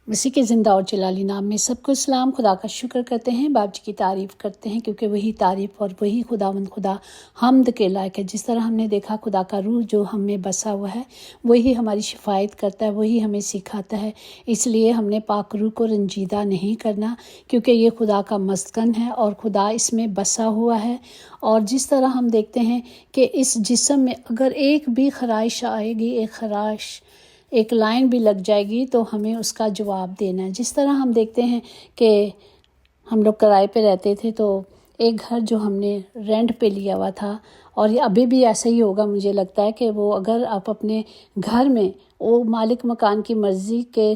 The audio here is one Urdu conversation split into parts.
مسیح کے زندہ اور جلالی نام میں سب کو سلام۔ خدا کا شکر کرتے ہیں، باپ جی کی تعریف کرتے ہیں، کیونکہ وہی تعریف اور وہی خداوند خدا حمد کے لائق ہے۔ جس طرح ہم نے دیکھا خدا کا روح جو ہم میں بسا ہوا ہے وہی ہماری شفایت کرتا ہے، وہی ہمیں سکھاتا ہے۔ اس لیے ہم نے پاک روح کو رنجیدہ نہیں کرنا، کیونکہ یہ خدا کا مسکن ہے اور خدا اس میں بسا ہوا ہے۔ اور جس طرح ہم دیکھتے ہیں کہ اس جسم میں اگر ایک بھی خراش آئے گی، ایک لائن بھی لگ جائے گی تو ہمیں اس کا جواب دینا ہے۔ جس طرح ہم دیکھتے ہیں کہ ہم لوگ کرائے پہ رہتے تھے، تو ایک گھر جو ہم نے رینٹ پہ لیا ہوا تھا، اور یہ ابھی بھی ایسا ہی ہوگا، مجھے لگتا ہے کہ وہ اگر آپ اپنے گھر میں وہ مالک مکان کی مرضی کے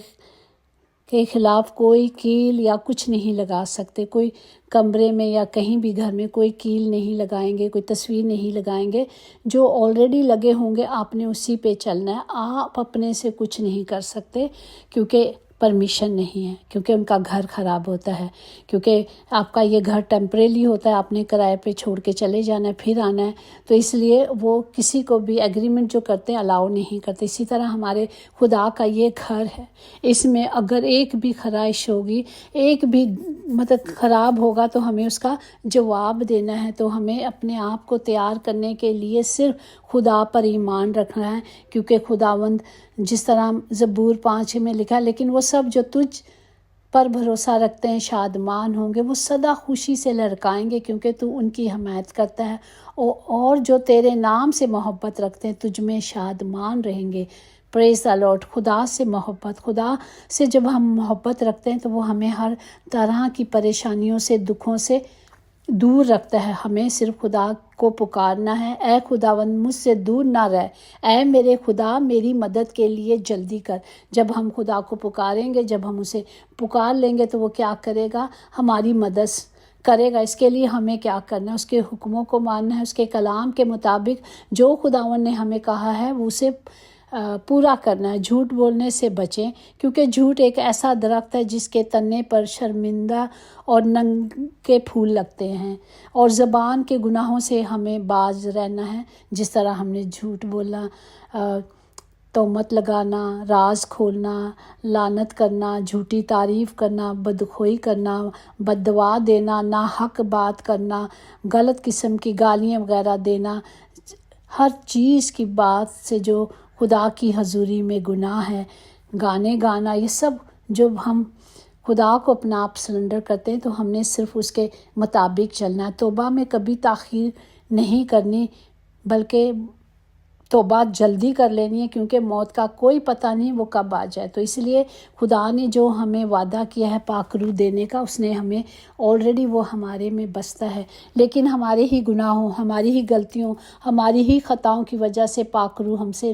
خلاف کوئی کیل یا کچھ نہیں لگا سکتے، کوئی کمرے میں یا کہیں بھی گھر میں کوئی کیل نہیں لگائیں گے، کوئی تصویر نہیں لگائیں گے۔ جو آلریڈی لگے ہوں گے آپ نے اسی پہ چلنا ہے۔ آپ اپنے سے کچھ نہیں کر سکتے، کیونکہ پرمیشن نہیں ہے، کیونکہ ان کا گھر خراب ہوتا ہے، کیونکہ آپ کا یہ گھر ٹیمپریری ہوتا ہے، آپ نے کرائے پہ چھوڑ کے چلے جانا ہے، پھر آنا ہے، تو اس لیے وہ کسی کو بھی ایگریمنٹ جو کرتے ہیں الاؤ نہیں کرتے۔ اسی طرح ہمارے خدا کا یہ گھر ہے، اس میں اگر ایک بھی خرائش ہوگی، ایک بھی خراب ہوگا تو ہمیں اس کا جواب دینا ہے۔ تو ہمیں اپنے آپ کو تیار کرنے کے لیے صرف خدا پر ایمان رکھنا ہے، کیونکہ خداوند جس طرح زبور 5 میں لکھا ہے، لیکن وہ سب جو تجھ پر بھروسہ رکھتے ہیں شادمان ہوں گے، وہ سدا خوشی سے لڑکائیں گے، کیونکہ تو ان کی حمایت کرتا ہے، اور جو تیرے نام سے محبت رکھتے ہیں تجھ میں شادمان رہیں گے۔ پریز دی لارڈ۔ خدا سے محبت، خدا سے جب ہم محبت رکھتے ہیں تو وہ ہمیں ہر طرح کی پریشانیوں سے، دکھوں سے دور رکھتا ہے۔ ہمیں صرف خدا کو پکارنا ہے، اے خداوند مجھ سے دور نہ رہ، اے میرے خدا میری مدد کے لیے جلدی کر۔ جب ہم خدا کو پکاریں گے، جب ہم اسے پکار لیں گے تو وہ کیا کرے گا؟ ہماری مدد کرے گا۔ اس کے لیے ہمیں کیا کرنا ہے؟ اس کے حکموں کو ماننا ہے، اس کے کلام کے مطابق جو خداوند نے ہمیں کہا ہے وہ اسے پورا کرنا ہے۔ جھوٹ بولنے سے بچیں، کیونکہ جھوٹ ایک ایسا درخت ہے جس کے تنے پر شرمندہ اور ننگے پھول لگتے ہیں، اور زبان کے گناہوں سے ہمیں باز رہنا ہے۔ جس طرح ہم نے جھوٹ بولنا، تہمت لگانا، راز کھولنا، لعنت کرنا، جھوٹی تعریف کرنا، بدخوئی کرنا، بد دعا دینا، ناحق بات کرنا، غلط قسم کی گالیاں وغیرہ دینا، ہر چیز کی بات سے جو خدا کی حضوری میں گناہ ہے، گانے گانا، یہ سب جب ہم خدا کو اپنا آپ سرنڈر کرتے ہیں تو ہم نے صرف اس کے مطابق چلنا ہے۔ توبہ میں کبھی تاخیر نہیں کرنی، بلکہ توبہ جلدی کر لینی ہے، کیونکہ موت کا کوئی پتہ نہیں وہ کب آ جائے۔ تو اس لیے خدا نے جو ہمیں وعدہ کیا ہے پاک روح دینے کا، اس نے ہمیں آلریڈی وہ ہمارے میں بستا ہے، لیکن ہمارے ہی گناہوں، ہماری ہی غلطیوں، ہماری ہی خطاؤں کی وجہ سے پاک روح ہم سے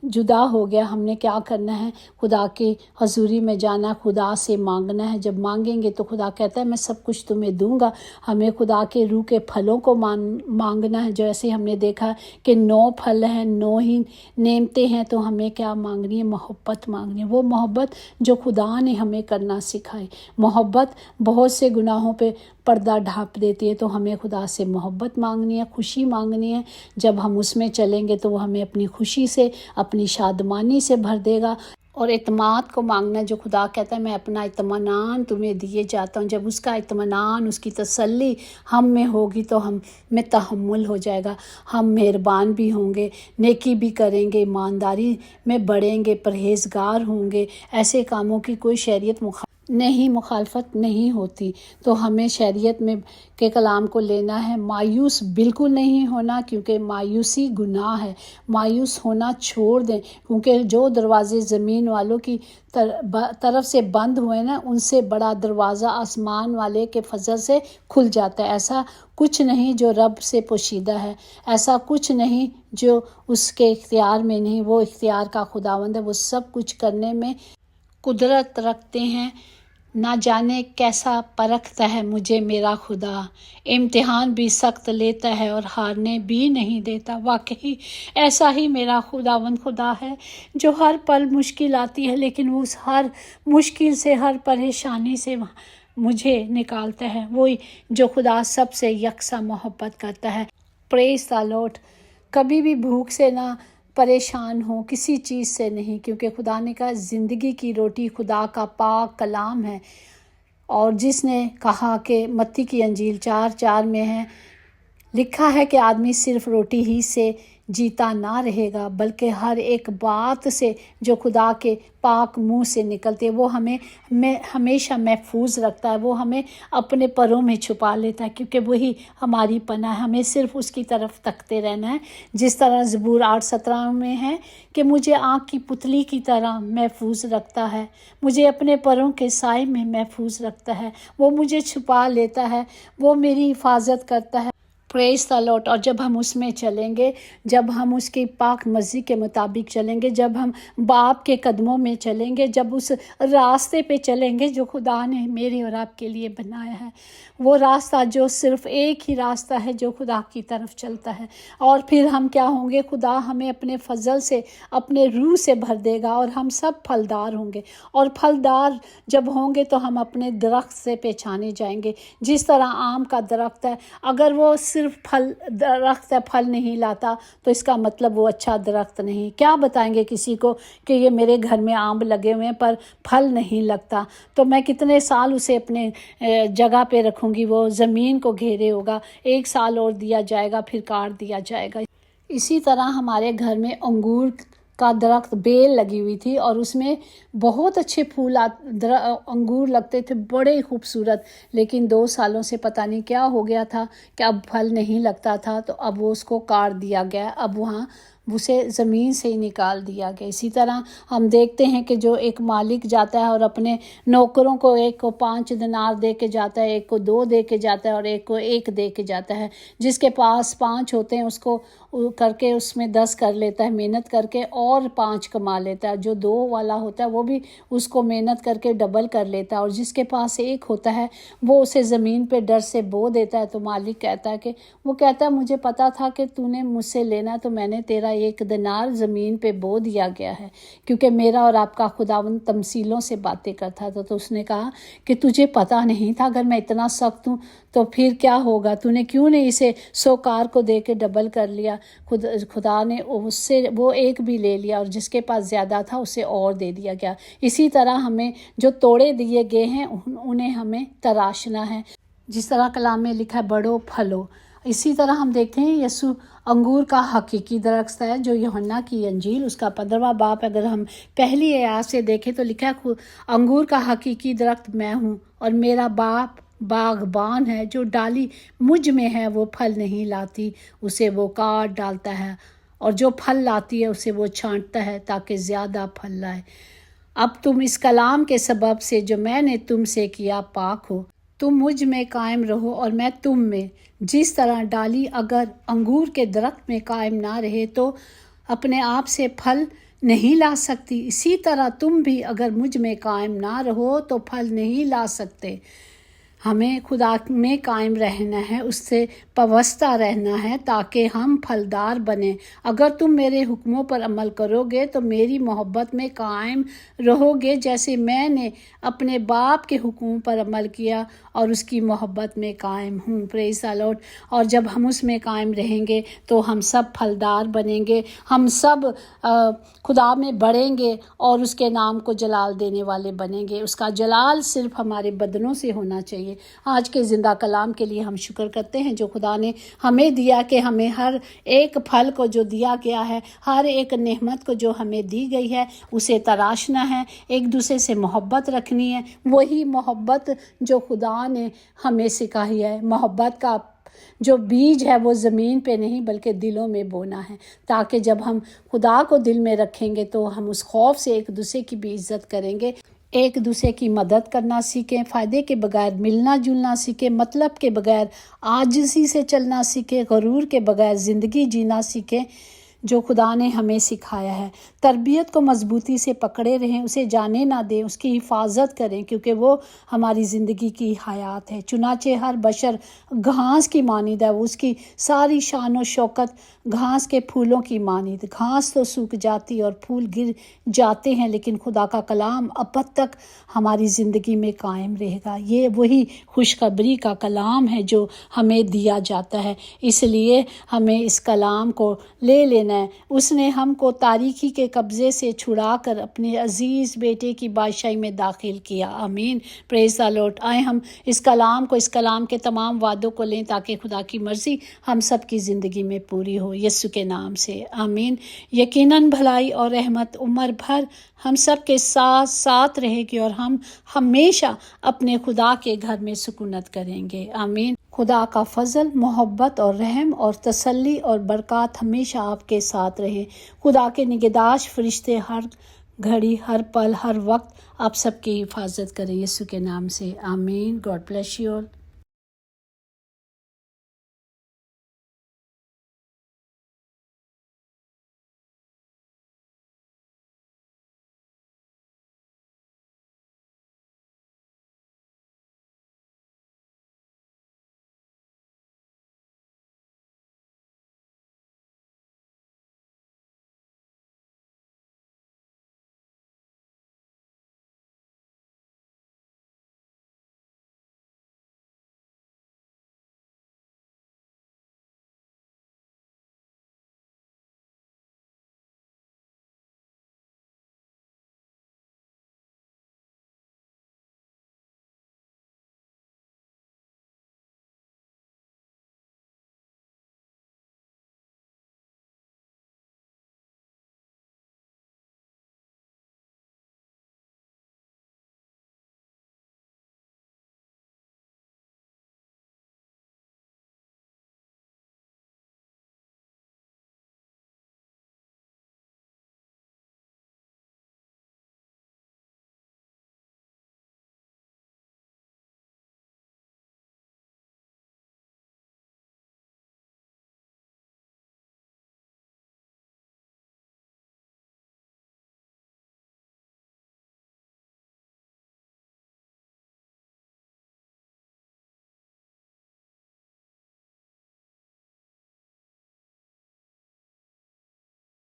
جدا ہو گیا۔ ہم نے کیا کرنا ہے؟ خدا کی حضوری میں جانا، خدا سے مانگنا ہے۔ جب مانگیں گے تو خدا کہتا ہے میں سب کچھ تمہیں دوں گا۔ ہمیں خدا کے روح کے پھلوں کو مانگنا ہے، جیسے ہم نے دیکھا کہ 9 پھل ہیں، 9 ہی نعمتیں ہیں، تو ہمیں کیا مانگنی ہے؟ محبت مانگنی ہے، وہ محبت جو خدا نے ہمیں کرنا سکھائی۔ محبت بہت سے گناہوں پہ پردہ ڈھانپ دیتی ہے، تو ہمیں خدا سے محبت مانگنی ہے، خوشی مانگنی ہے۔ جب ہم اس میں چلیں گے تو وہ ہمیں اپنی خوشی سے، اپنی شادمانی سے بھر دے گا۔ اور اعتماد کو مانگنا ہے، جو خدا کہتا ہے میں اپنا اطمینان تمہیں دیے جاتا ہوں۔ جب اس کا اطمینان، اس کی تسلی ہم میں ہوگی تو ہم میں تحمل ہو جائے گا، ہم مہربان بھی ہوں گے، نیکی بھی کریں گے، ایمانداری میں بڑھیں گے، پرہیزگار ہوں گے۔ ایسے کاموں کی کوئی شریعت مخالفت نہیں ہوتی، تو ہمیں شریعت میں کے کلام کو لینا ہے۔ مایوس بالکل نہیں ہونا، کیونکہ مایوسی گناہ ہے۔ مایوس ہونا چھوڑ دیں، کیونکہ جو دروازے زمین والوں کی طرف سے بند ہوئے نا، ان سے بڑا دروازہ آسمان والے کے فضل سے کھل جاتا ہے۔ ایسا کچھ نہیں جو رب سے پوشیدہ ہے، ایسا کچھ نہیں جو اس کے اختیار میں نہیں۔ وہ اختیار کا خداوند ہے، وہ سب کچھ کرنے میں قدرت رکھتے ہیں۔ نہ جانے کیسا پرکھتا ہے مجھے میرا خدا، امتحان بھی سخت لیتا ہے اور ہارنے بھی نہیں دیتا۔ واقعی ایسا ہی میرا خداوند خدا ہے، جو ہر پل مشکل آتی ہے، لیکن وہ اس ہر مشکل سے، ہر پریشانی سے مجھے نکالتا ہے۔ وہی جو خدا سب سے یکساں محبت کرتا ہے۔ پریز دی لارڈ۔ کبھی بھی بھوک سے نہ پریشان ہوں کسی چیز سے نہیں، کیونکہ خدا نے کہا زندگی کی روٹی خدا کا پاک کلام ہے۔ اور جس نے کہا کہ متی کی انجیل 4:4 میں ہے، لکھا ہے کہ آدمی صرف روٹی ہی سے جیتا نہ رہے گا، بلکہ ہر ایک بات سے جو خدا کے پاک منہ سے نکلتے وہ ہمیں ہمیشہ محفوظ رکھتا ہے، وہ ہمیں اپنے پروں میں چھپا لیتا ہے، کیونکہ وہی ہماری پناہ ہے۔ ہمیں صرف اس کی طرف تکتے رہنا ہے، جس طرح زبور 8:17 میں ہے کہ مجھے آنکھ کی پتلی کی طرح محفوظ رکھتا ہے، مجھے اپنے پروں کے سائے میں محفوظ رکھتا ہے، وہ مجھے چھپا لیتا ہے، وہ میری حفاظت کرتا ہے۔ پریز دی لارڈ۔ اور جب ہم اس میں چلیں گے، جب ہم اس کی پاک مرضی کے مطابق چلیں گے، جب ہم باپ کے قدموں میں چلیں گے، جب اس راستے پہ چلیں گے جو خدا نے میرے اور آپ کے لیے بنایا ہے، وہ راستہ جو صرف ایک ہی راستہ ہے جو خدا کی طرف چلتا ہے، اور پھر ہم کیا ہوں گے، خدا ہمیں اپنے فضل سے، اپنے روح سے بھر دے گا، اور ہم سب پھلدار ہوں گے۔ اور پھلدار جب ہوں گے تو ہم اپنے درخت سے پہچانے جائیں گے، جس طرح آم کا درخت ہے، اگر وہ صرف درخت ہے، پھل نہیں لاتا، تو اس کا مطلب وہ اچھا درخت نہیں۔ کیا بتائیں گے کسی کو کہ یہ میرے گھر میں آم لگے ہوئے ہیں پر پھل نہیں لگتا، تو میں کتنے سال اسے اپنے جگہ پہ رکھوں گی، وہ زمین کو گھیرے ہوگا، 1 سال اور دیا جائے گا، پھر کاٹ دیا جائے گا۔ اسی طرح ہمارے گھر میں انگور کا درخت بیل لگی ہوئی تھی، اور اس میں بہت اچھے پھول انگور لگتے تھے، بڑے خوبصورت، لیکن 2 سالوں سے پتہ نہیں کیا ہو گیا تھا کہ اب پھل نہیں لگتا تھا، تو اب وہ اس کو کاٹ دیا گیا، اب وہاں اسے زمین سے ہی نکال دیا گیا۔ اسی طرح ہم دیکھتے ہیں کہ جو ایک مالک جاتا ہے اور اپنے نوکروں کو، ایک کو 5 دینار دے کے جاتا ہے، ایک کو 2 دے کے جاتا ہے، اور ایک کو 1 دے کے جاتا ہے۔ جس کے پاس 5 ہوتے ہیں اس کو کر کے اس میں 10 کر لیتا ہے محنت کر کے، اور 5 کما لیتا ہے۔ جو 2 والا ہوتا ہے وہ بھی اس کو محنت کر کے ڈبل کر لیتا ہے، اور جس کے پاس 1 ہوتا ہے وہ اسے زمین پہ ڈر سے بو دیتا ہے۔ تو مالک کہتا ہے کہ وہ کہتا ہے مجھے پتا تھا کہ تو نے مجھ سے لینا، تو میں نے تیرا 1 دینار زمین پہ بو دیا گیا ہے، کیونکہ میرا اور آپ کا خداوند تمثیلوں سے باتیں کرتا تھا۔ تو اس نے کہا کہ تجھے پتا نہیں تھا، اگر میں اتنا سخت ہوں تو پھر کیا ہوگا، تو نے کیوں نہیں اسے 100 کار کو دے کے ڈبل کر لیا۔ خدا نے اس سے وہ 1 بھی لے لیا، اور جس کے پاس زیادہ تھا اسے اور دے دیا گیا۔ اسی طرح ہمیں جو توڑے دیے گئے ہیں انہیں ہمیں تراشنا ہے، جس طرح کلام میں لکھا ہے بڑھو پھلو۔ اسی طرح ہم دیکھتے ہیں یسوع انگور کا حقیقی درخت ہے، جو یوحنا کی انجیل اس کا 15واں باب اگر ہم پہلی آیات سے دیکھیں تو لکھا ہے انگور کا حقیقی درخت میں ہوں، اور میرا باپ باغبان ہے، جو ڈالی مجھ میں ہے وہ پھل نہیں لاتی اسے وہ کاٹ ڈالتا ہے، اور جو پھل لاتی ہے اسے وہ چھانٹتا ہے تاکہ زیادہ پھل لائے۔ اب تم اس کلام کے سبب سے جو میں نے تم سے کیا پاک ہو، تم مجھ میں قائم رہو اور میں تم میں۔ جس طرح ڈالی اگر انگور کے درخت میں قائم نہ رہے تو اپنے آپ سے پھل نہیں لا سکتی، اسی طرح تم بھی اگر مجھ میں قائم نہ رہو تو پھل نہیں لا سکتے۔ ہمیں خدا میں قائم رہنا ہے، اس سے پابستہ رہنا ہے تاکہ ہم پھلدار بنیں۔ اگر تم میرے حکموں پر عمل کرو گے تو میری محبت میں قائم رہو گے، جیسے میں نے اپنے باپ کے حکموں پر عمل کیا اور اس کی محبت میں قائم ہوں۔ پریز دی لارڈ۔ اور جب ہم اس میں قائم رہیں گے تو ہم سب پھلدار بنیں گے، ہم سب خدا میں بڑھیں گے اور اس کے نام کو جلال دینے والے بنیں گے۔ اس کا جلال صرف ہمارے بدنوں سے ہونا چاہیے۔ آج کے زندہ کلام کے لیے ہم شکر کرتے ہیں جو خدا نے ہمیں دیا، کہ ہمیں ہر ایک پھل کو جو دیا گیا ہے، ہر ایک نعمت کو جو ہمیں دی گئی ہے، اسے تراشنا ہے، ایک دوسرے سے محبت رکھنی ہے۔ وہی محبت جو خدا نے ہمیں سکھائی ہے، محبت کا جو بیج ہے وہ زمین پہ نہیں بلکہ دلوں میں بونا ہے، تاکہ جب ہم خدا کو دل میں رکھیں گے تو ہم اس خوف سے ایک دوسرے کی بھی عزت کریں گے، ایک دوسرے کی مدد کرنا سیکھیں، فائدے کے بغیر ملنا جلنا سیکھیں، مطلب کے بغیر عاجزی سے چلنا سیکھیں، غرور کے بغیر زندگی جینا سیکھیں، جو خدا نے ہمیں سکھایا ہے۔ تربیت کو مضبوطی سے پکڑے رہیں، اسے جانے نہ دیں، اس کی حفاظت کریں، کیونکہ وہ ہماری زندگی کی حیات ہے۔ چنانچہ ہر بشر گھاس کی مانند ہے، اس کی ساری شان و شوکت گھاس کے پھولوں کی مانند۔ گھاس تو سوکھ جاتی اور پھول گر جاتے ہیں، لیکن خدا کا کلام ابد تک ہماری زندگی میں قائم رہے گا۔ یہ وہی خوشخبری کا کلام ہے جو ہمیں دیا جاتا ہے، اس لیے ہمیں اس کلام کو لے لینا اس نے ہم کو تاریکی کے قبضے سے چھڑا کر اپنے عزیز بیٹے کی بادشاہی میں داخل کیا. آمین. پریز دی لارڈ. آئے ہم اس کلام کے تمام وعدوں کو لیں تاکہ خدا کی مرضی ہم سب کی زندگی میں پوری ہو. یسوع کے نام سے آمین. یقیناً بھلائی اور رحمت عمر بھر ہم سب کے ساتھ ساتھ رہے گی اور ہم ہمیشہ اپنے خدا کے گھر میں سکونت کریں گے. آمین. خدا کا فضل، محبت اور رحم اور تسلی اور برکات ہمیشہ آپ کے ساتھ رہے. خدا کے نگہداشت فرشتے ہر گھڑی، ہر پل، ہر وقت آپ سب کی حفاظت کریں. یسوع کے نام سے آمین. God bless you all.